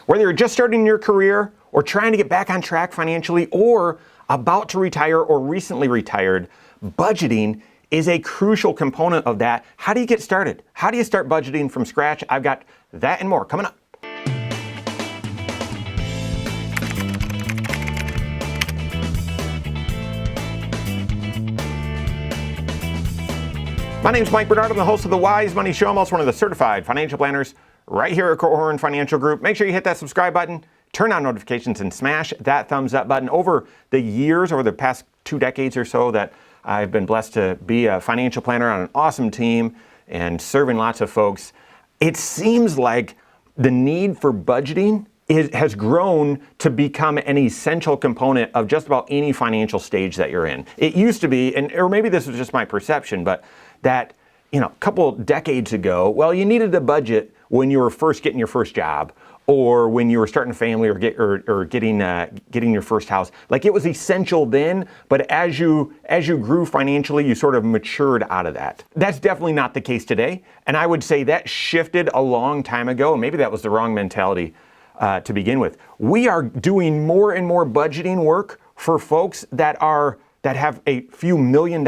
Whether you're just starting your career or trying to get back on track financially or about to retire or recently retired, budgeting is a crucial component of that. How do you get started? How do you start budgeting from scratch? I've got that and more coming up. My name's Mike Bernard. I'm the host of the Wise Money Show. I'm also one of the certified financial planners right here at Korhorn Financial Group. Make sure you hit that subscribe button, turn on notifications, and smash that thumbs up button. Over the past 2 decades or so that I've been blessed to be a financial planner on an awesome team and serving lots of folks, it seems like the need for budgeting has grown to become an essential component of just about any financial stage that you're in. It used to be, or maybe this was just my perception, but that, a couple decades ago, well, you needed a budget when you were first getting your first job, or when you were starting a family, or getting your first house. Like, it was essential then, but as you grew financially, you sort of matured out of that. That's definitely not the case today, and I would say that shifted a long time ago, and maybe that was the wrong mentality to begin with. We are doing more and more budgeting work for folks that have a few $1 million,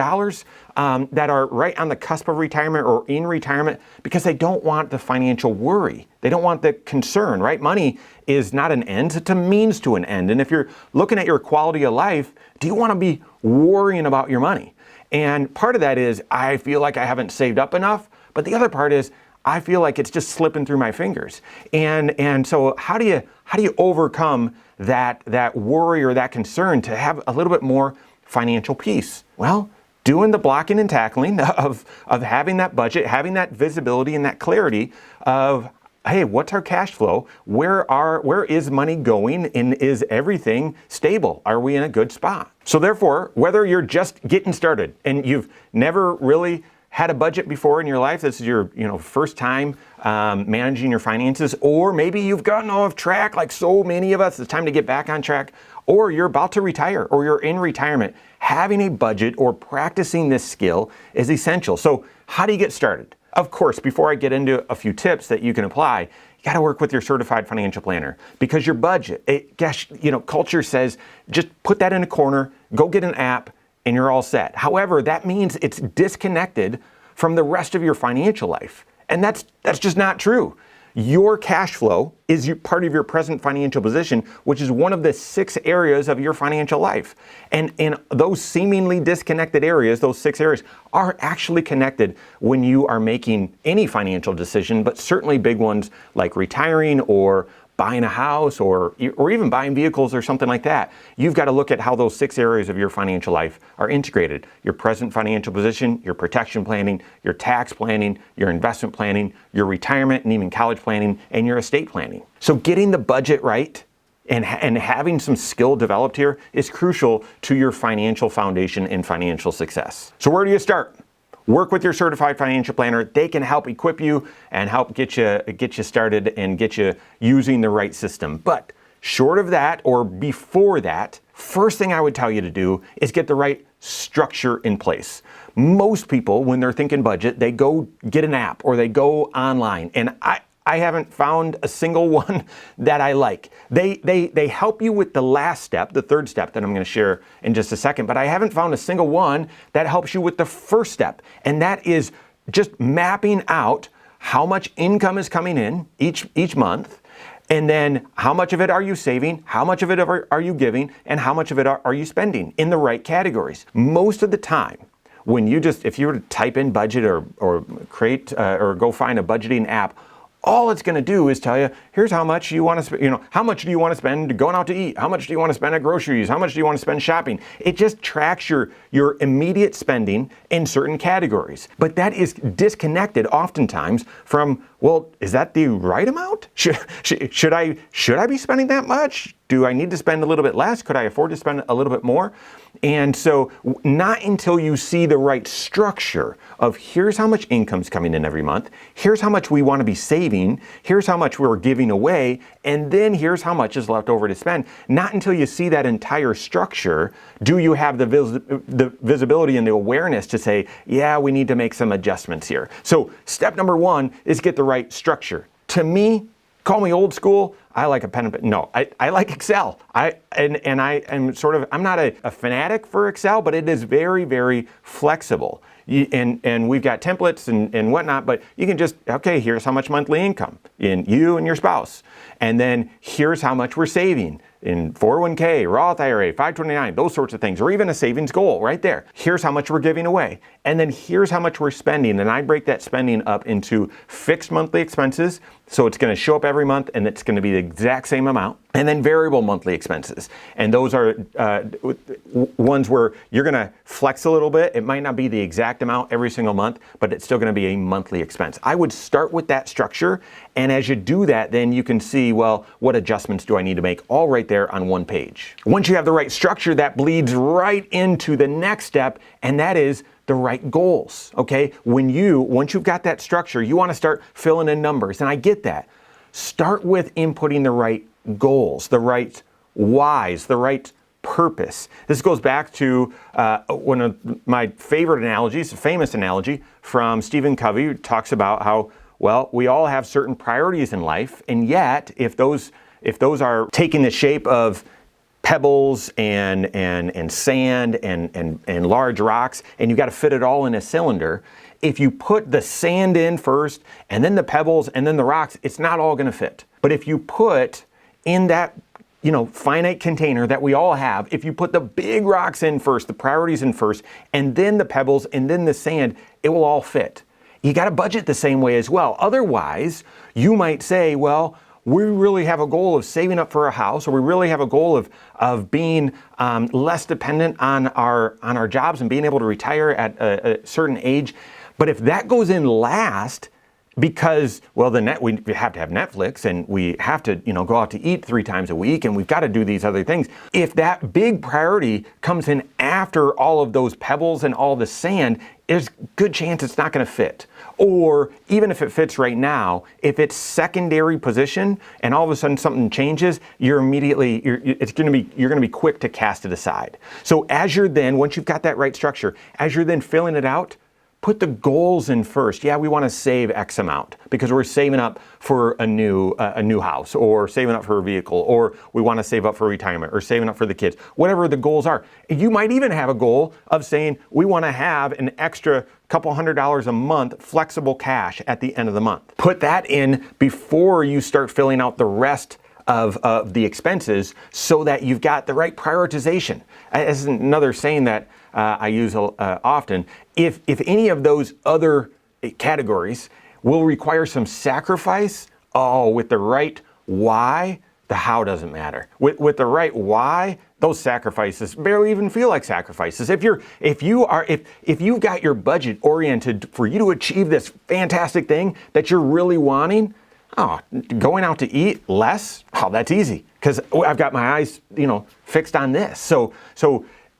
that are right on the cusp of retirement or in retirement, because they don't want the financial worry. They don't want the concern, right? Money is not an end, it's a means to an end. And if you're looking at your quality of life, do you want to be worrying about your money? And part of that is, I feel like I haven't saved up enough, but the other part is, I feel like it's just slipping through my fingers. And so how do you overcome that worry or that concern to have a little bit more financial peace? Well, doing the blocking and tackling of having that budget, having that visibility and that clarity of, hey, what's our cash flow? Where is money going? And is everything stable? Are we in a good spot? So therefore, whether you're just getting started and you've never really had a budget before in your life, this is your first time managing your finances, or maybe you've gotten off track like so many of us, it's time to get back on track, or you're about to retire or you're in retirement, having a budget or practicing this skill is essential. So how do you get started? Of course, before I get into a few tips that you can apply, you got to work with your certified financial planner, because your budget, culture says just put that in a corner, go get an app, and you're all set. However, that means it's disconnected from the rest of your financial life. And that's just not true. Your cash flow is part of your present financial position, which is one of the 6 areas of your financial life. And those seemingly disconnected areas, those 6 areas, are actually connected when you are making any financial decision, but certainly big ones like retiring or buying a house or even buying vehicles or something like that. You've got to look at how those 6 areas of your financial life are integrated. Your present financial position, your protection planning, your tax planning, your investment planning, your retirement and even college planning, and your estate planning. So getting the budget right and having some skill developed here is crucial to your financial foundation and financial success. So where do you start? Work with your certified financial planner. They can help equip you and help get you started and get you using the right system. But short of that, or before that, first thing I would tell you to do is get the right structure in place. Most people, when they're thinking budget, they go get an app or they go online. And I haven't found a single one that I like. They help you with the last step, the third step that I'm going to share in just a second, but I haven't found a single one that helps you with the first step. And that is just mapping out how much income is coming in each month, and then how much of it are you saving, how much of it are you giving, and how much of it are you spending in the right categories. Most of the time, if you were to type in budget or create or go find a budgeting app, all it's going to do is tell you, here's how much you want to spend, how much do you want to spend going out to eat? How much do you want to spend at groceries? How much do you want to spend shopping? It just tracks your immediate spending in certain categories. But that is disconnected oftentimes from, well, is that the right amount? Should I be spending that much? Do I need to spend a little bit less? Could I afford to spend a little bit more? And so not until you see the right structure of here's how much income's coming in every month, here's how much we want to be saving, here's how much we're giving away, and then here's how much is left over to spend. Not until you see that entire structure do you have the visibility and the awareness to say, yeah, we need to make some adjustments here. So step number 1 is get the right structure. To me, call me old school, I like a pen and paper. No, I like Excel. I'm not a fanatic for Excel, but it is very, very flexible. And we've got templates and whatnot, but you can just, okay, here's how much monthly income in you and your spouse. And then here's how much we're saving in 401k, Roth IRA, 529, those sorts of things, or even a savings goal right there. Here's how much we're giving away. And then here's how much we're spending. And I break that spending up into fixed monthly expenses. So it's going to show up every month and it's going to be the exact same amount. And then variable monthly expenses. And those are ones where you're going to flex a little bit. It might not be the exact amount every single month, but it's still going to be a monthly expense. I would start with that structure. And as you do that, then you can see, well, what adjustments do I need to make, all right there on one page. Once you have the right structure, that bleeds right into the next step, and that is the right goals, okay? Once you've got that structure, you want to start filling in numbers, and I get that. Start with inputting the right goals, the right whys, the right purpose. This goes back to one of my favorite analogies, a famous analogy from Stephen Covey, who talks about how, well, we all have certain priorities in life, and yet if those are taking the shape of pebbles and sand and large rocks, and you got to fit it all in a cylinder, if you put the sand in first and then the pebbles and then the rocks, it's not all going to fit. But if you put in that finite container that we all have, if you put the big rocks in first, the priorities in first, and then the pebbles and then the sand, it will all fit. You got to budget the same way as well. Otherwise, you might say, well, we really have a goal of saving up for a house, or we really have a goal of being less dependent on our jobs and being able to retire at a certain age. But if that goes in last, because, well, we have to have Netflix and we have to, go out to eat 3 times a week and we've got to do these other things. If that big priority comes in after all of those pebbles and all the sand, there's a good chance it's not going to fit. Or even if it fits right now, if it's secondary position and all of a sudden something changes, you're going to be quick to cast it aside. So once you've got that right structure, as you're then filling it out, put the goals in first. Yeah, we want to save X amount because we're saving up for a new house, or saving up for a vehicle, or we want to save up for retirement, or saving up for the kids, whatever the goals are. You might even have a goal of saying we want to have an extra couple $100s a month flexible cash at the end of the month. Put that in before you start filling out the rest of the expenses, so that you've got the right prioritization. As another saying that I use often, if any of those other categories will require some sacrifice, with the right why, the how doesn't matter. With the right why, those sacrifices barely even feel like sacrifices. If you've got your budget oriented for you to achieve this fantastic thing that you're really wanting, going out to eat less, that's easy because I've got my eyes, fixed on this. So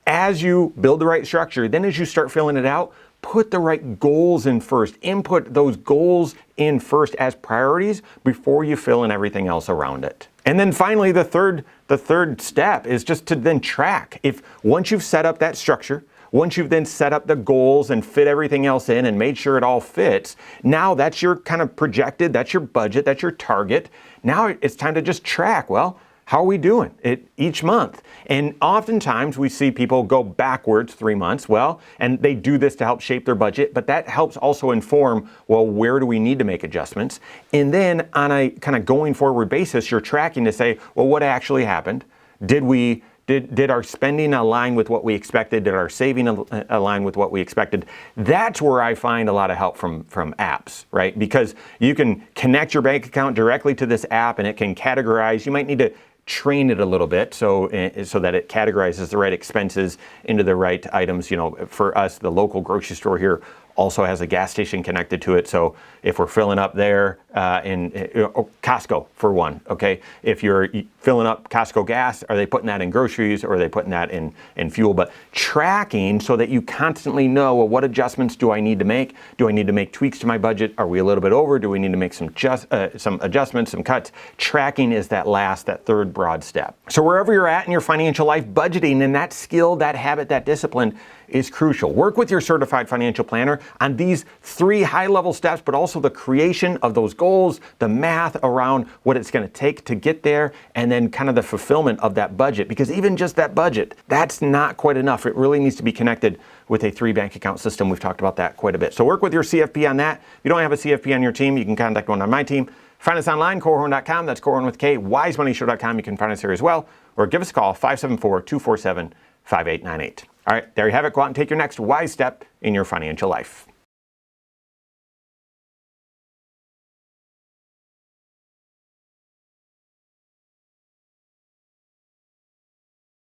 as you build the right structure, then as you start filling it out, put the right goals in first. Input those goals in first as priorities before you fill in everything else around it. And then finally, the third step is just to then track. Once you've set up that structure, once you've then set up the goals and fit everything else in and made sure it all fits, now that's your kind of projected, that's your budget, that's your target. Now it's time to just track, well, how are we doing each month? And oftentimes we see people go backwards 3 months, and they do this to help shape their budget, but that helps also inform, where do we need to make adjustments? And then on a kind of going forward basis, you're tracking to say, what actually happened? Did our spending align with what we expected? Did our saving align with what we expected? That's where I find a lot of help from apps, right? Because you can connect your bank account directly to this app and it can categorize. You might need to train it a little bit so that it categorizes the right expenses into the right items. For us, the local grocery store here also has a gas station connected to it. So if we're filling up there in Costco for one, okay, if you're filling up Costco gas, are they putting that in groceries or are they putting that in fuel? But tracking so that you constantly know, what adjustments do I need to make? Do I need to make tweaks to my budget? Are we a little bit over? Do we need to make some adjustments, some cuts? Tracking is that third broad step. So wherever you're at in your financial life, budgeting and that skill, that habit, that discipline is crucial. Work with your certified financial planner on these 3 high-level steps, but also the creation of those goals, the math around what it's going to take to get there, and then kind of the fulfillment of that budget. Because even just that budget, that's not quite enough. It really needs to be connected with a 3 bank account system. We've talked about that quite a bit. So work with your CFP on that. If you don't have a CFP on your team, you can contact one on my team. Find us online, Korhorn.com. That's Korhorn with K. WiseMoneyShow.com. You can find us here as well. Or give us a call, 574-247-5898. All right, there you have it. Go out and take your next wise step in your financial life.